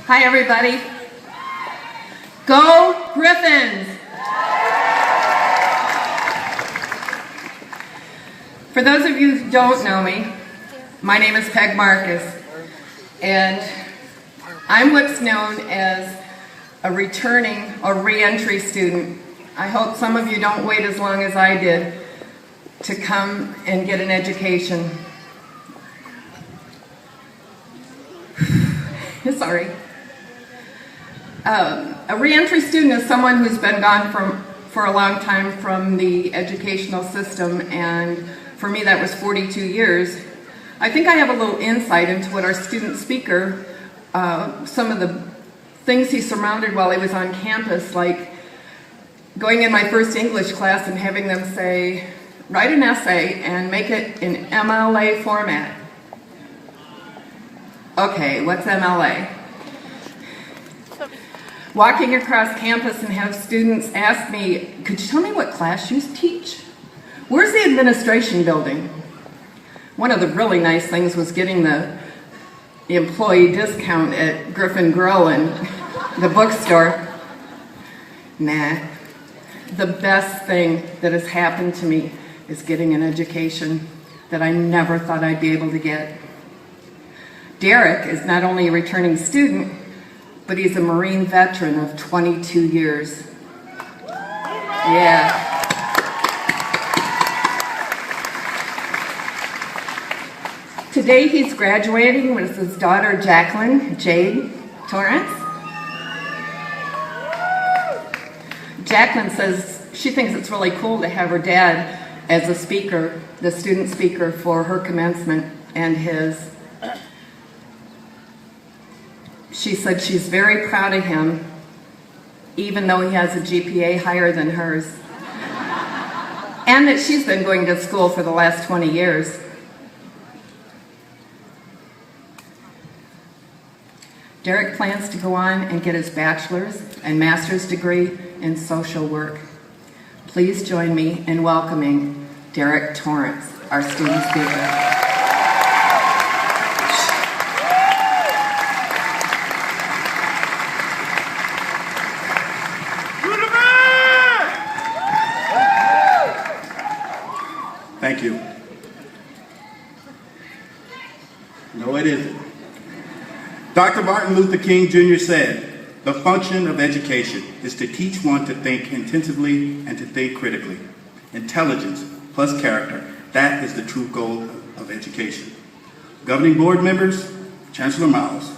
Hi, everybody. Go Griffins! For those of you who don't know me, my name is Peg Marcus, and I'm what's known as a returning or re-entry student. I hope some of you don't wait as long as I did to come and get an education. Sorry. A re-entry student is someone who's been gone for a long time from the educational system, and for me that was 42 years. I think I have a little insight into what our student speaker, some of the things he surrounded while he was on campus, like going in my first English class and having them say, write an essay and make it in MLA format. Okay, what's MLA? Walking across campus and have students ask me, could you tell me what class you teach? Where's the administration building? One of the really nice things was getting the employee discount at Griffin Grill and the bookstore. Nah. The best thing that has happened to me is getting an education that I never thought I'd be able to get. Derrick is not only a returning student, but he's a Marine veteran of 22 years. Yeah. Today he's graduating with his daughter Jacqueline Jade Torrance. Jacqueline says she thinks it's really cool to have her dad as a speaker, the student speaker for her commencement and his. She said she's very proud of him, even though he has a GPA higher than hers, and that she's been going to school for the last 20 years. Derrick plans to go on and get his bachelor's and master's degree in social work. Please join me in welcoming Derrick Torrance, our student speaker. Thank you. No, it isn't. Dr. Martin Luther King Jr. said, the function of education is to teach one to think intensively and to think critically. Intelligence plus character, that is the true goal of education. Governing board members, Chancellor Miles,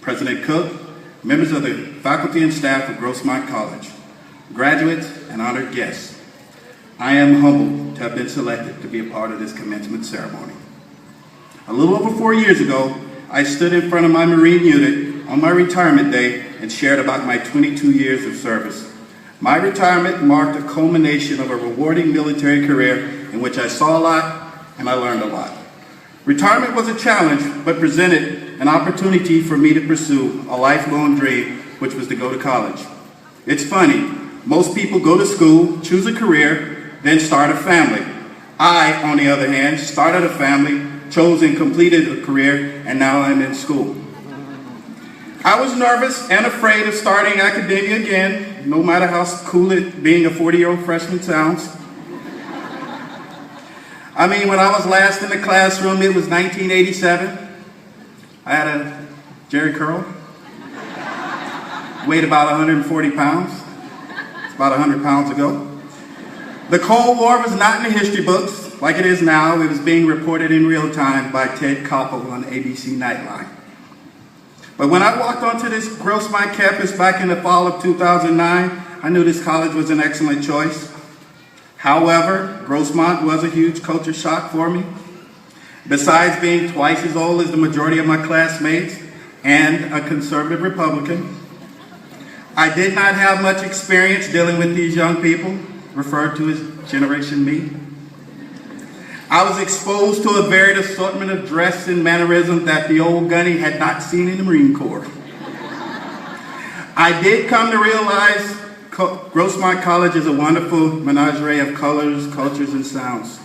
President Cook, members of the faculty and staff of Grossmont College, graduates and honored guests, I am humbled to have been selected to be a part of this commencement ceremony. A little over 4 years ago, I stood in front of my Marine unit on my retirement day and shared about my 22 years of service. My retirement marked a culmination of a rewarding military career in which I saw a lot and I learned a lot. Retirement was a challenge, but presented an opportunity for me to pursue a lifelong dream, which was to go to college. It's funny, most people go to school, choose a career, then start a family. I, on the other hand, started a family, chose and completed a career, and now I'm in school. I was nervous and afraid of starting academia again, no matter how cool it being a 40-year-old freshman sounds. I mean, when I was last in the classroom, it was 1987. I had a Jerry curl, weighed about 140 pounds. It's about 100 pounds ago. The Cold War was not in the history books like it is now. It was being reported in real time by Ted Koppel on ABC Nightline. But when I walked onto this Grossmont campus back in the fall of 2009, I knew this college was an excellent choice. However, Grossmont was a huge culture shock for me. Besides being twice as old as the majority of my classmates and a conservative Republican, I did not have much experience dealing with these young people, referred to as Generation Me. I was exposed to a varied assortment of dress and mannerisms that the old gunny had not seen in the Marine Corps. I did come to realize Grossmont College is a wonderful menagerie of colors, cultures, and sounds.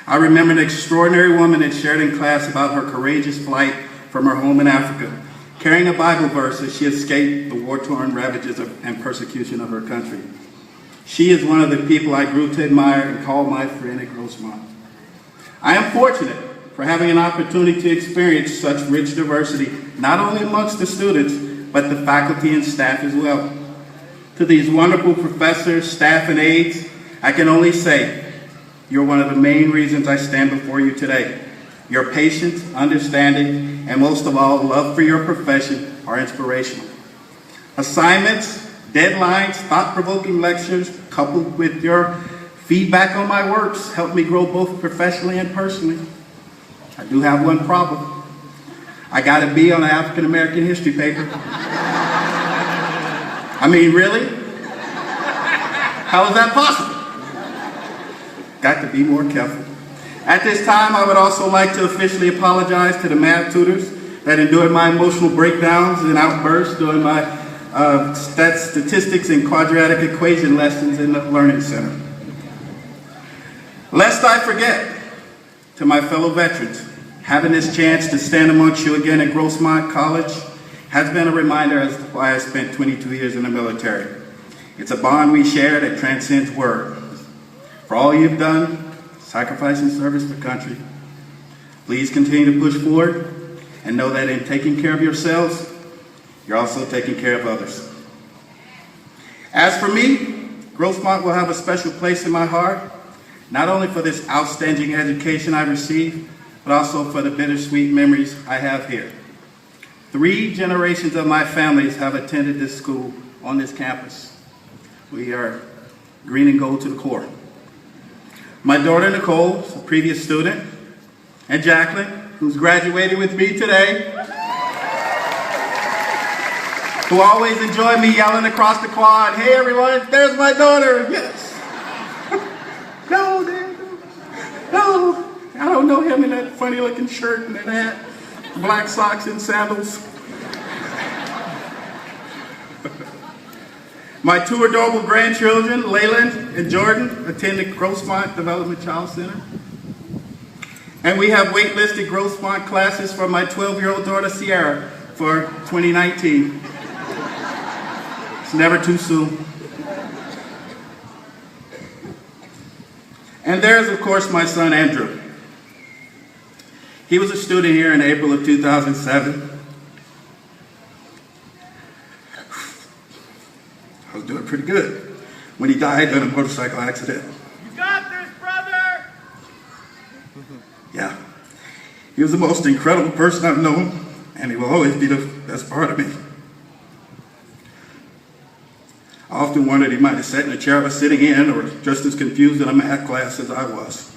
I remember an extraordinary woman that shared in class about her courageous flight from her home in Africa, carrying a Bible verse as she escaped the war-torn ravages and persecution of her country. She is one of the people I grew to admire and call my friend at Grossmont. I am fortunate for having an opportunity to experience such rich diversity, not only amongst the students, but the faculty and staff as well. To these wonderful professors, staff, and aides, I can only say, you're one of the main reasons I stand before you today. Your patience, understanding, and most of all, love for your profession are inspirational. Assignments, deadlines, thought-provoking lectures, coupled with your feedback on my works, helped me grow both professionally and personally. I do have one problem. I got a B on an African American history paper. I mean, really? How is that possible? Got to be more careful. At this time, I would also like to officially apologize to the math tutors that endured my emotional breakdowns and outbursts during my statistics and quadratic equation lessons in the Learning Center. Lest I forget, to my fellow veterans, having this chance to stand amongst you again at Grossmont College has been a reminder as to why I spent 22 years in the military. It's a bond we share that transcends words. For all you've done, sacrificing service for country, please continue to push forward and know that in taking care of yourselves, you're also taking care of others. As for me, Grossmont will have a special place in my heart, not only for this outstanding education I received, but also for the bittersweet memories I have here. 3 generations of my families have attended this school on this campus. We are green and gold to the core. My daughter Nicole, a previous student, and Jacqueline, who's graduating with me today, who always enjoy me yelling across the quad, "Hey everyone, there's my daughter!" Yes. No, Dad, no. I don't know him in that funny looking shirt and that hat, black socks and sandals. My 2 adorable grandchildren, Leyland and Jordan, attend the Grossmont Development Child Center. And we have waitlisted Grossmont classes for my 12-year-old daughter, Sierra, for 2019. It's never too soon. And there's, of course, my son, Andrew. He was a student here in April of 2007. I was doing pretty good when he died in a motorcycle accident. You got this, brother! Yeah. He was the most incredible person I've known, and he will always be the best part of me. I often wondered he might have sat in the chair I was sitting in, or just as confused in a math class as I was.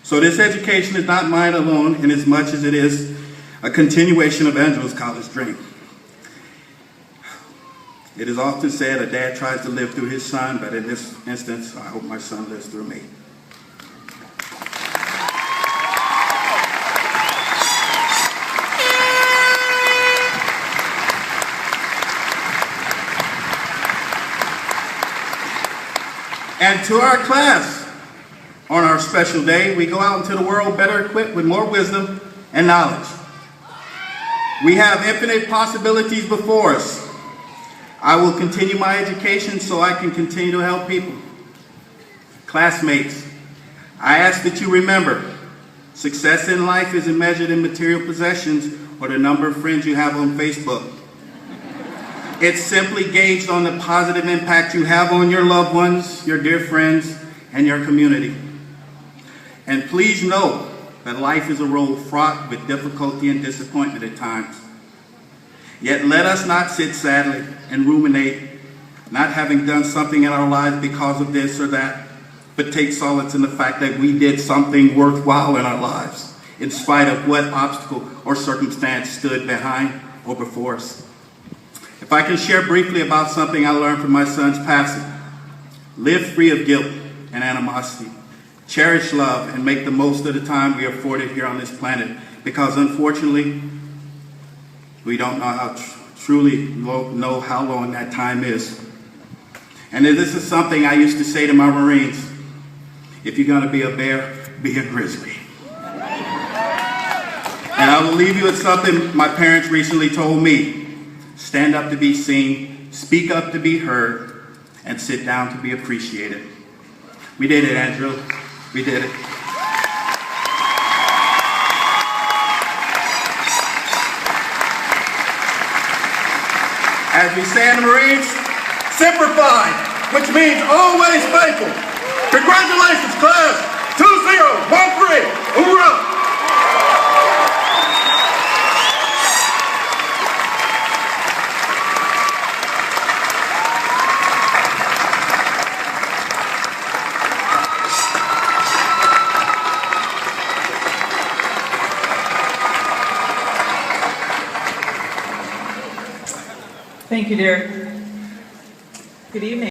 So this education is not mine alone, in as much as it is a continuation of Andrew's college dream. It is often said a dad tries to live through his son, but in this instance, I hope my son lives through me. And to our class, on our special day, we go out into the world better equipped with more wisdom and knowledge. We have infinite possibilities before us. I will continue my education so I can continue to help people. Classmates, I ask that you remember, success in life isn't measured in material possessions or the number of friends you have on Facebook. It's simply gauged on the positive impact you have on your loved ones, your dear friends, and your community. And please know that life is a road fraught with difficulty and disappointment at times. Yet let us not sit sadly and ruminate, not having done something in our lives because of this or that, but take solace in the fact that we did something worthwhile in our lives, in spite of what obstacle or circumstance stood behind or before us. If I can share briefly about something I learned from my son's passing, live free of guilt and animosity. Cherish love and make the most of the time we are afforded here on this planet, because unfortunately, we don't know how how long that time is. And this is something I used to say to my Marines: if you're going to be a bear, be a grizzly. And I will leave you with something my parents recently told me. Stand up to be seen, speak up to be heard, and sit down to be appreciated. We did it, Andrew. We did it. As we say in the Marines, Semper Fi, which means always faithful. Congratulations, class 2013. Hoorah! Thank you, Derrick. Good evening.